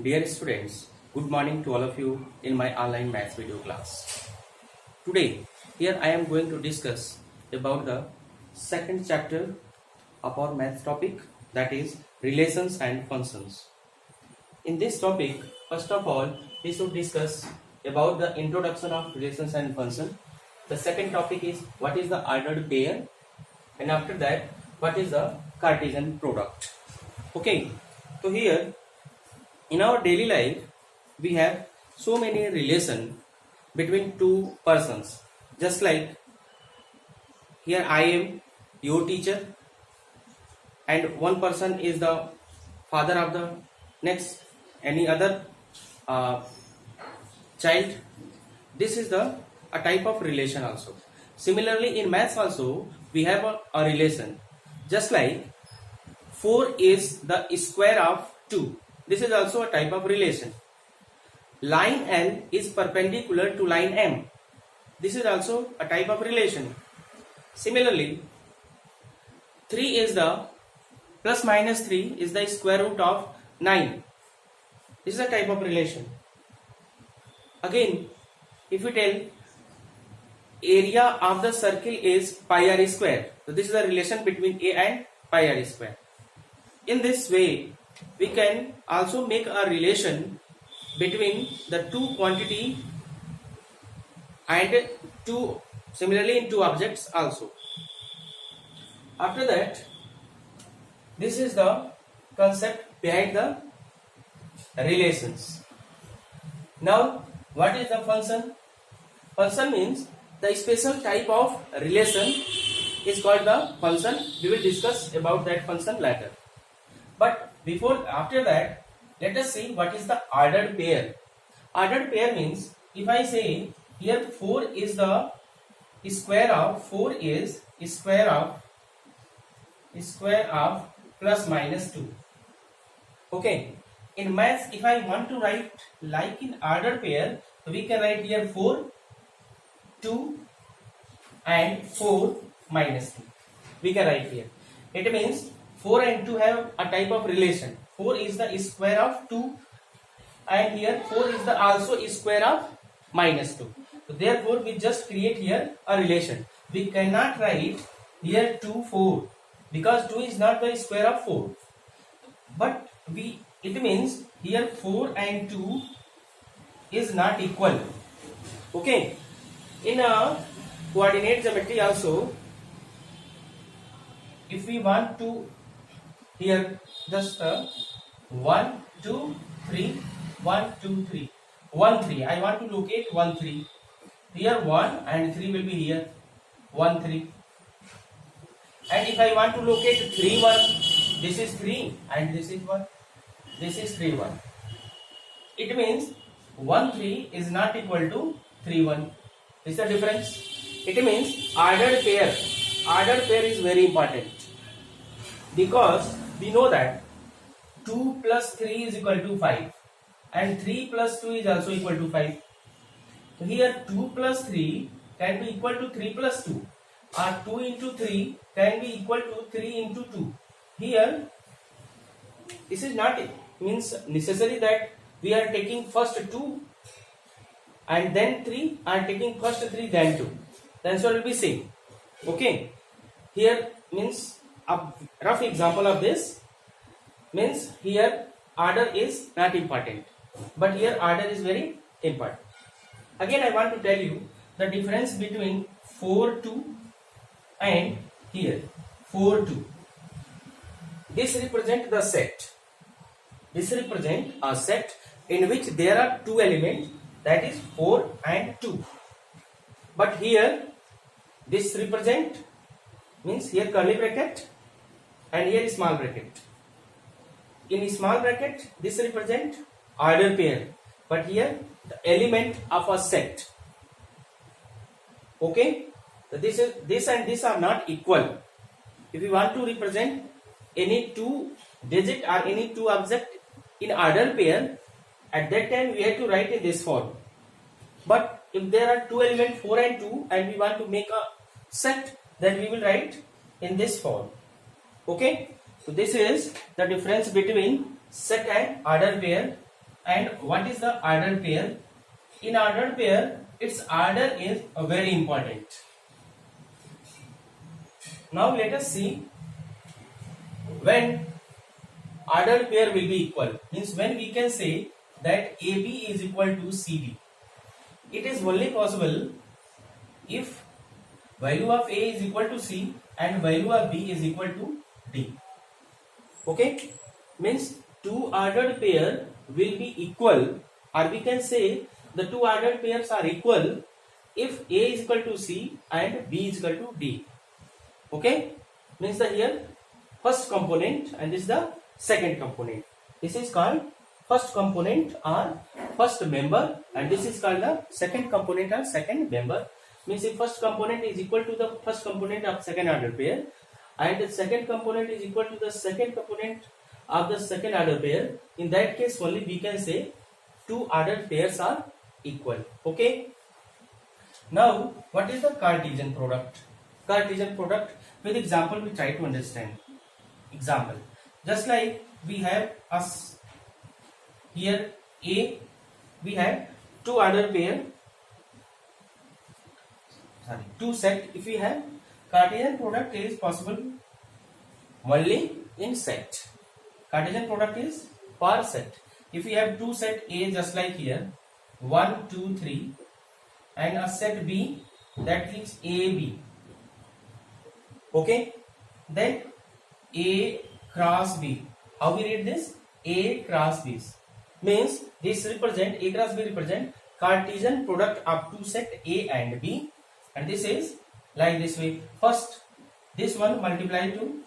Dear students, good morning to all of you in my online maths video class. Today, here I am going to discuss about the second chapter of our maths topic, that is relations and functions. In this topic, first of all, we should discuss about the introduction of relations and functions. The second topic is what is the ordered pair, and after that, what is the Cartesian product. Okay, so here in our daily life we have so many relation between two persons, just like here I am your teacher and one person is the father of the next any other child. This is the a type of relation also. Similarly in maths also we have a relation, just like 4 is the square of 2. This is also a type of relation. Line L is perpendicular to line M. This is also a type of relation. Similarly, 3 is the plus minus 3 is the square root of 9. This is a type of relation. Again, if we tell area of the circle is pi r square, so this is the relation between A and pi r square. In this way, we can also make a relation between the two quantity and similarly in two objects also. After that, this is the concept behind the relations. Now, what is the function? Function means the special type of relation is called the function. We will discuss about that function later. But after that, let us see what is the ordered pair. Ordered pair means if I say here 4 is the square of plus minus 2. Okay. In maths, if I want to write like in ordered pair, so we can write here 4, 2 and 4 minus 2. We can write here. It means 4 and 2 have a type of relation. 4 is the square of 2 and here 4 is the also square of minus 2. So therefore we just create here a relation. We cannot write here 2, 4 because 2 is not the square of 4. But it means here 4 and 2 is not equal. Okay. In a coordinate geometry also, if we want to here just 1, 2, 3, 1, 2, 3, 1, 3. I want to locate 1, 3. Here 1 and 3 will be here 1, 3. And if I want to locate 3, 1, this is 3 and this is 1. This is 3, 1. It means 1, 3 is not equal to 3, 1. This is the difference. It means ordered pair. Ordered pair is very important because we know that 2 plus 3 is equal to 5 and 3 plus 2 is also equal to 5. So here 2 plus 3 can be equal to 3 plus 2 or 2 into 3 can be equal to 3 into 2. Here this is not means necessary that we are taking first 2 and then 3 or taking first 3 then 2. The answer will be same. Okay. Here means a rough example of this means here order is not important, but here order is very important. Again, I want to tell you the difference between 4, 2 and here 4, 2. This represents the set. This represents a set in which there are two elements, that is 4 and 2. But here this represent means here curly bracket and here small bracket. In small bracket this represent ordered pair, but here the element of a set. Okay, so this and this are not equal. If we want to represent any two digit or any two object in ordered pair, at that time we have to write in this form. But if there are two elements 4 and 2 and we want to make a set, then we will write in this form. Okay, so this is the difference between set and ordered pair. And what is the ordered pair? In ordered pair, its order is very important. Now let us see when ordered pair will be equal. Means when we can say that AB is equal to CD. It is only possible if value of A is equal to C and value of B is equal to D. Okay? Means two ordered pair will be equal, or we can say the two ordered pairs are equal if A is equal to C and B is equal to D. Okay? Means the here first component and this is the second component. This is called first component or first member, and this is called the second component or second member. Means if first component is equal to the first component of second order pair and the second component is equal to the second component of the second order pair, in that case only we can say two ordered pairs are equal. Okay? Now what is the Cartesian product? Cartesian product, with example we try to understand. Example, just like we have us here A, we have two ordered pair, two set. If we have Cartesian product is possible only in set. Cartesian product is per set. If we have two set A, just like here 1 2 3, and a set B, that is AB. Okay, then A cross B. How we read this? A cross B means this represent A cross B represent Cartesian product of two set A and B, and this is like this way. First this one multiply to,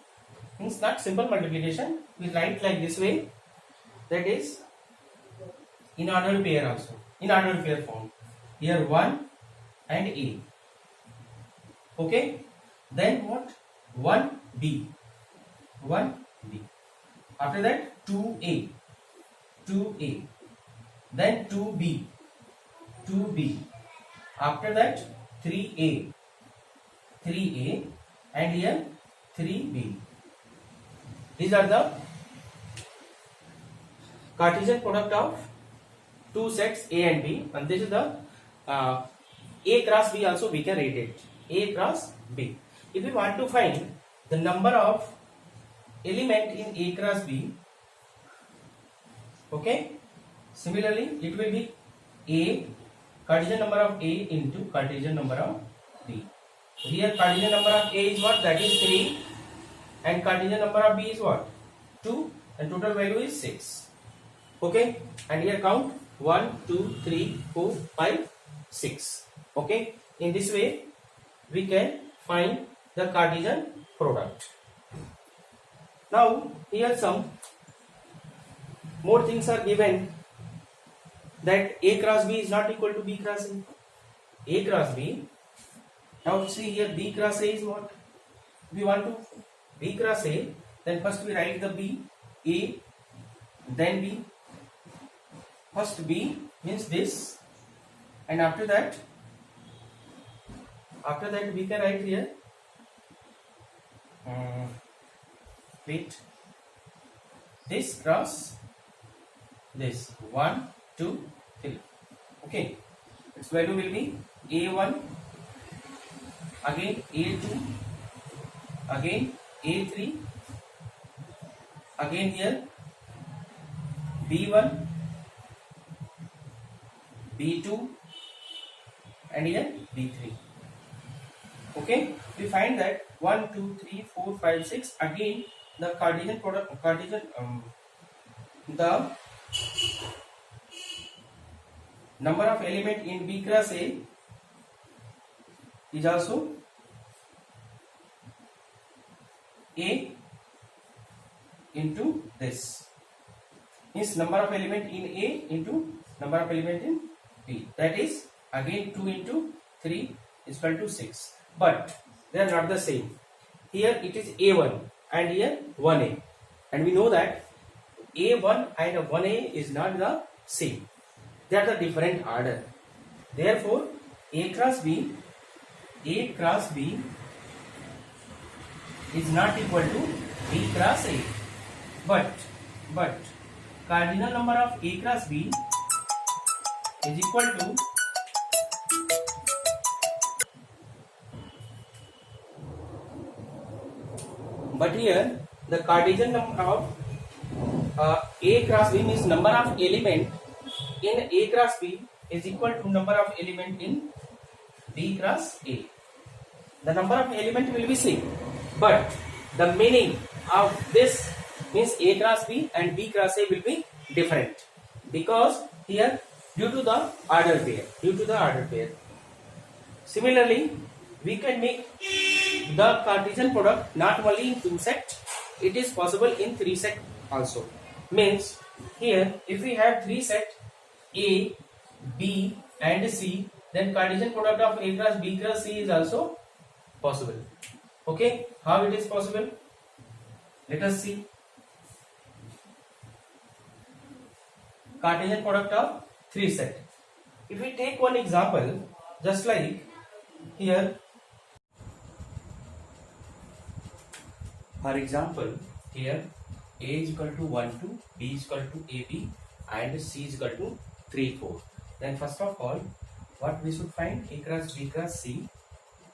means not simple multiplication, we write like this way, that is in ordered pair also, in ordered pair form. Here 1 and A. Okay, then what? 1B, 1B. After that 2A, 2A. Then 2B, 2B. After that 3A, 3A, and here 3B. These are the Cartesian product of two sets A and B, and this is the A cross B also we can write it. A cross B. If we want to find the number of element in A cross B, okay, similarly it will be A, Cartesian number of A into Cartesian number of B. Here Cartesian number of A is what? That is 3, and Cartesian number of B is what? 2, and total value is 6. Okay, and here count 1 2 3 4 5 6. Okay, in this way we can find the Cartesian product. Now here some more things are given, that A cross B is not equal to B cross A. A cross B. Now see here B cross A is what? We want to B cross A, then first we write the B, A, then B. First B means this, and after that we can write here wait, this cross this 1 2 3. Okay, its value will be A1, again A2, again A3, again here B1, B2, and here B3. Okay, we find that 1 2 3 4 5 6. Again the Cartesian product, the number of element in B cross A is also A into this, means number of element in A into number of element in B, that is again 2 into 3 is equal to 6, but they are not the same. Here it is A1 and here 1A, and we know that A1 and 1A is not the same, they are the different order. Therefore A cross B is not equal to B cross A, but cardinal number of A cross B is equal to but here the cardinal number of A cross B means number of element in A cross B is equal to number of element in B cross A. The number of element will be same, but the meaning of this means A cross B and B cross A will be different, because here due to the order pair. Similarly, we can make the Cartesian product not only in 2 sets, it is possible in 3 sets also. Means here if we have 3 sets A, B and C, then Cartesian product of A cross B cross C is also possible. Okay, how it is possible? Let us see. Cartesian product of 3 sets. If we take one example, just like here, for example, here A is equal to 1 2, B is equal to AB and C is equal to 3 4. Then first of all, what we should find? A cross B cross C.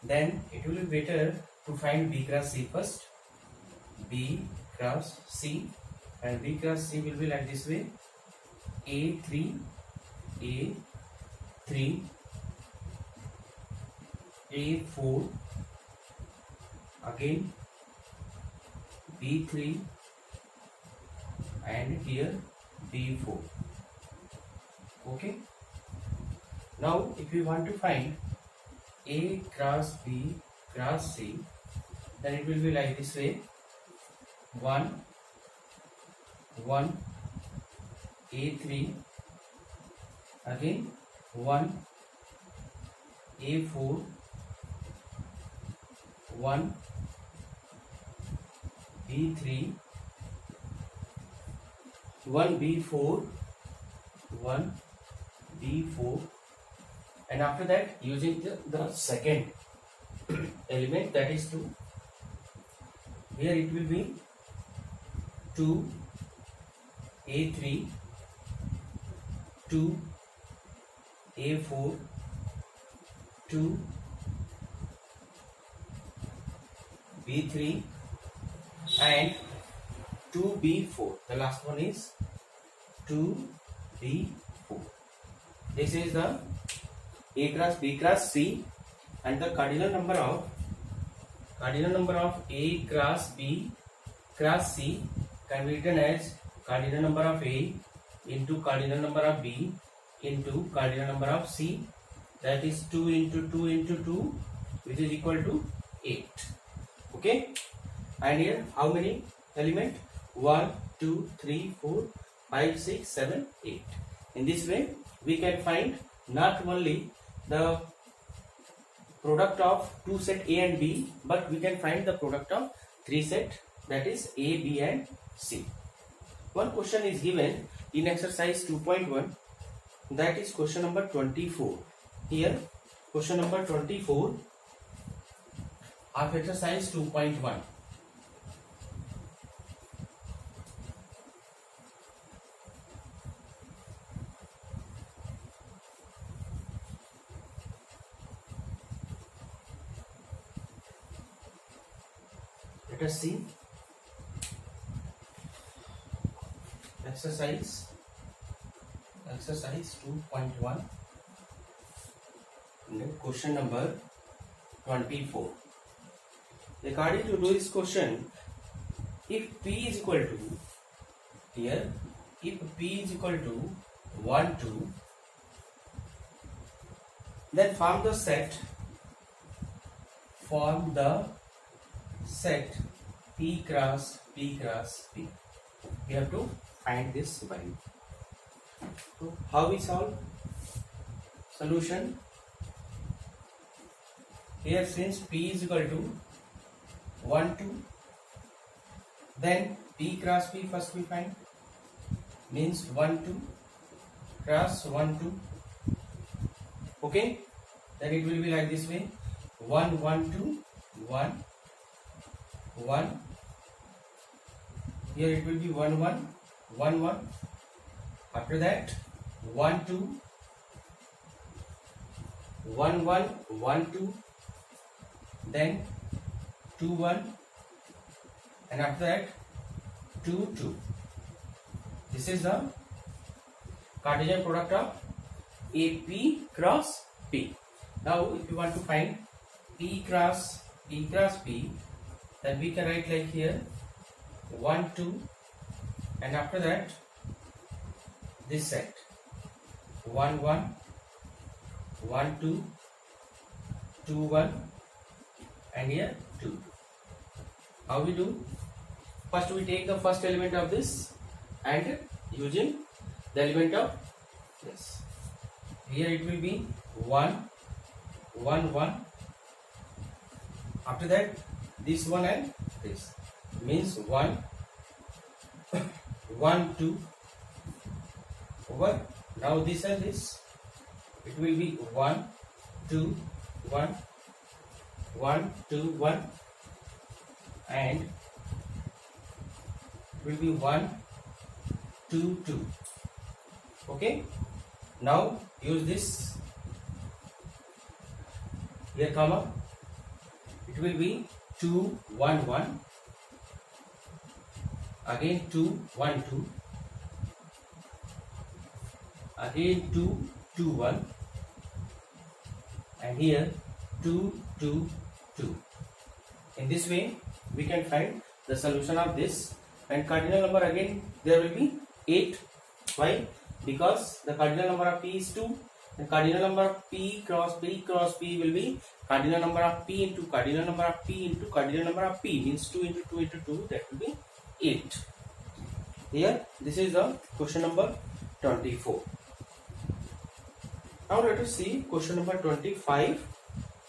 Then it will be better to find B cross C first. B cross C, and B cross C will be like this way: A3, A3, A4, again B3, and here B4. Okay. Now if you want to find A cross B cross C, then it will be like this way: 1 1 A3, again 1 A4, 1 B3, 1 B4, 1 B4, and after that using the second element, that is 2. Here it will be 2 A3, 2 A4, 2 B3 and 2 B4. The last one is 2 B4. This is the A cross B cross C, and the cardinal number of A cross B cross C can be written as cardinal number of A into cardinal number of B into cardinal number of C, that is 2 into 2 into 2, which is equal to 8. Okay, and here how many element? 1 2 3 4 5 6 7 8. In this way we can find not only the product of 2 set A and B, but we can find the product of 3 set, that is A, B and C. One question is given in exercise 2.1, that is question number 24. Here question number 24 of exercise 2.1. Let us see exercise 2.1, question number 24. According to this question, if P is equal to, here if P is equal to 1 2, then form the set P cross P cross P. We have to find this value. So how we solve? Solution: here since P is equal to 1 2, then P cross P first we find, means 1 2 cross 1 2. Okay, then it will be like this way: 1 1 2 1 1. Here it will be 1 1 1 1, After that 1 2 1 1 1 2, then 2 1, and after that 2 2. This is the Cartesian product of AP cross P. Now if you want to find P cross P, then we can write like here 1 2, and after that this set 1 1 1 2 2 1, and here 2 2. How we do? First we take the first element of this and using the element of this. Here it will be 1 1 1. After that this one and this means 1 1 2 over. Now this and this, it will be 1 2 1 1 2 1, and it will be 1 2 2. Okay, now use this here comma, it will be 2 1 1, again 2 1 2, again 2 2 1, and here 2 2 2. In this way we can find the solution of this, and cardinal number again there will be 8. Why? Because the cardinal number of P is 2, and cardinal number of P cross P will be cardinal number of P into cardinal number of P into cardinal number of P, means 2 into 2 into 2, that will be 8. Here this is the question number 24. Now let us see question number 25.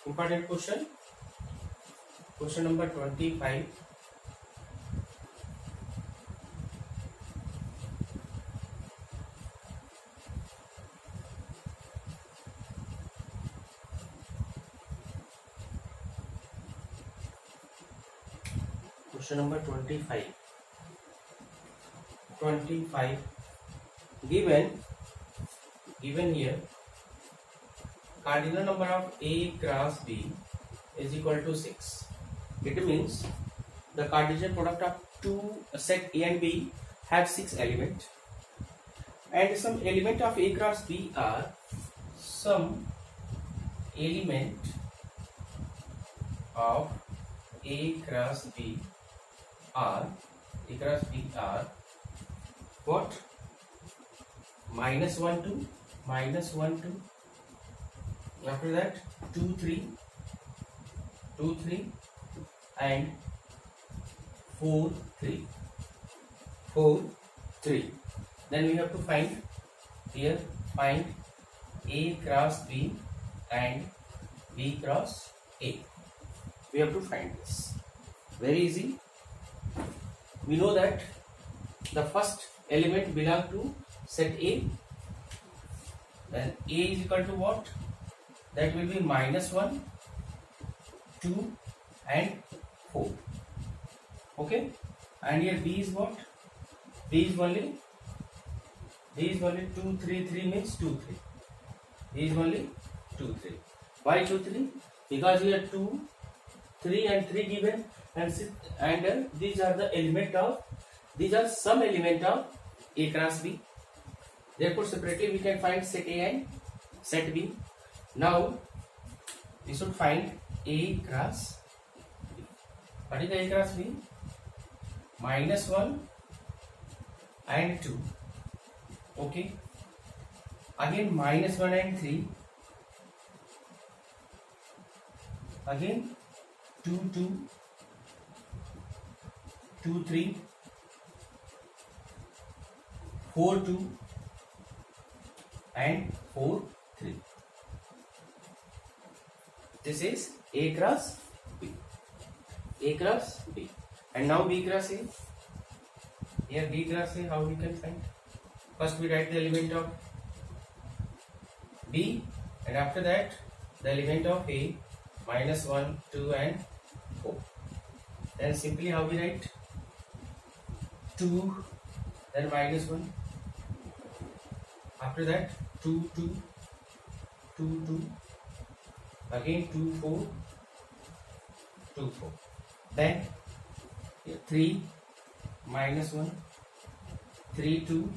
Important question. Question number 25. Question number 25. 25. Given here, cardinal number of A cross B is equal to 6. It means the Cartesian product of two set A and B have 6 elements, and some element of A cross B are some element of A cross B are what? -1 2, -1 2. After that 2 3, 2 3, and 4 3, 4 3. Then we have to find here, find A cross B and B cross A. We have to find this. Very easy. We know that the first element belongs to set A. Then A is equal to what? That will be -1, 2, and 4. Okay, and here B is what? B is only 2 3 3, means 2 3. B is only 2 3. Why 2 3? Because here 2 3 and 3 given, and these are the element of, these are some element of A cross B. Therefore separately we can find set A and set B. Now we should find A cross B. What is the A cross B? -1 and 2. Okay, again -1 and 3, again 2 2, 2 3, 4 2, and 4 3. This is A cross B. A cross B. And now B cross A. Here B cross A, how we can find? First we write the element of B, and after that the element of A, -1 2 and 4. Then simply how we write? 2, then -1, After that 2 2 2 2, again 2 4 2 4. Then 3 minus 1 3 2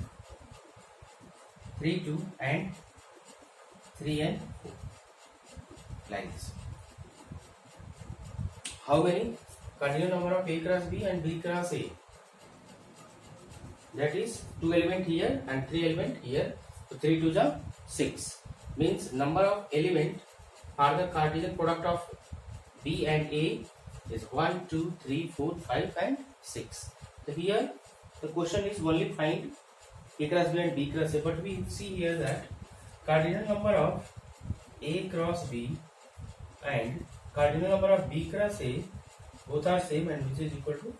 3 2 and 3 and 4, like this. How many? Cardinal number of A cross B and B cross A. That is 2 element here and 3 element here. So 3 2 is 6. Means number of element are the Cartesian product of B and A is 1 2 3 4 5 and 6. So here the question is only find A cross B and B cross A, but we see here that cardinal number of A cross B and cardinal number of B cross A both are same, and which is equal to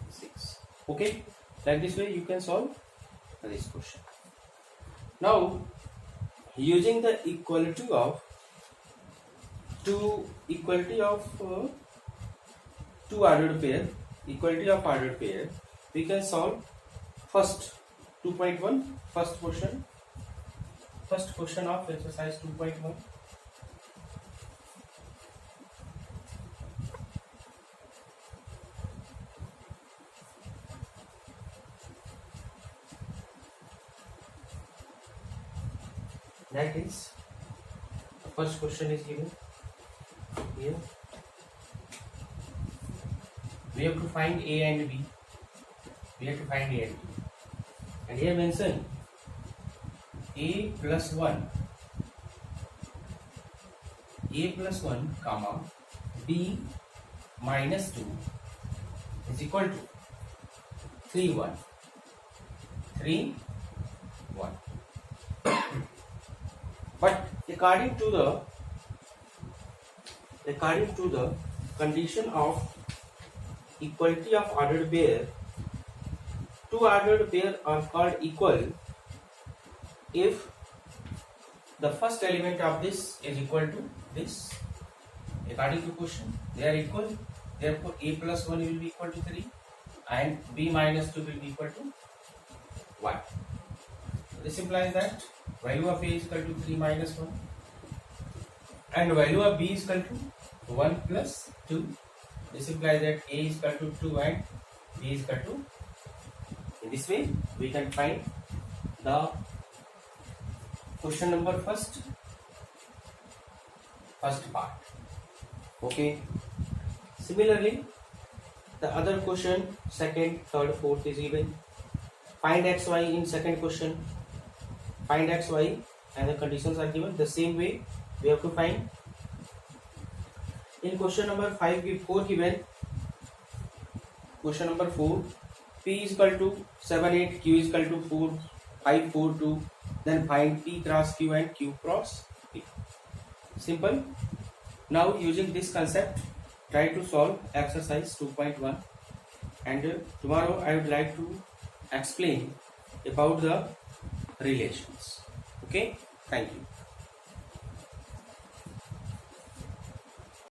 6. Okay, like this way you can solve this question. Now using the equality of two ordered pair, we can solve first 2.1, first question of exercise 2.1. That is, the first question is given here. We have to find A and B. And here mention A plus 1 comma B minus 2 is equal to 3 1. But according to the condition of equality of ordered pair, two ordered pair are called equal if the first element of this is equal to this. According to question, they are equal. Therefore, A plus 1 will be equal to 3 and B minus 2 will be equal to 1. This implies that value of A is equal to 3 minus 1 and value of B is equal to 1 plus 2. This implies that A is equal to 2 and B is equal to. In this way, we can find the question number first part. Okay. Similarly, the other question, second, third, fourth is given. Find xy in second question. Find xy and the conditions are given. The same way we have to find. In question number 4 given. Question number 4. P is equal to 7 8, Q is equal to 4 5 4 2. Then find P cross Q and Q cross P. Simple. Now using this concept, try to solve exercise 2.1, and tomorrow I would like to explain about the relations. Okay, thank you.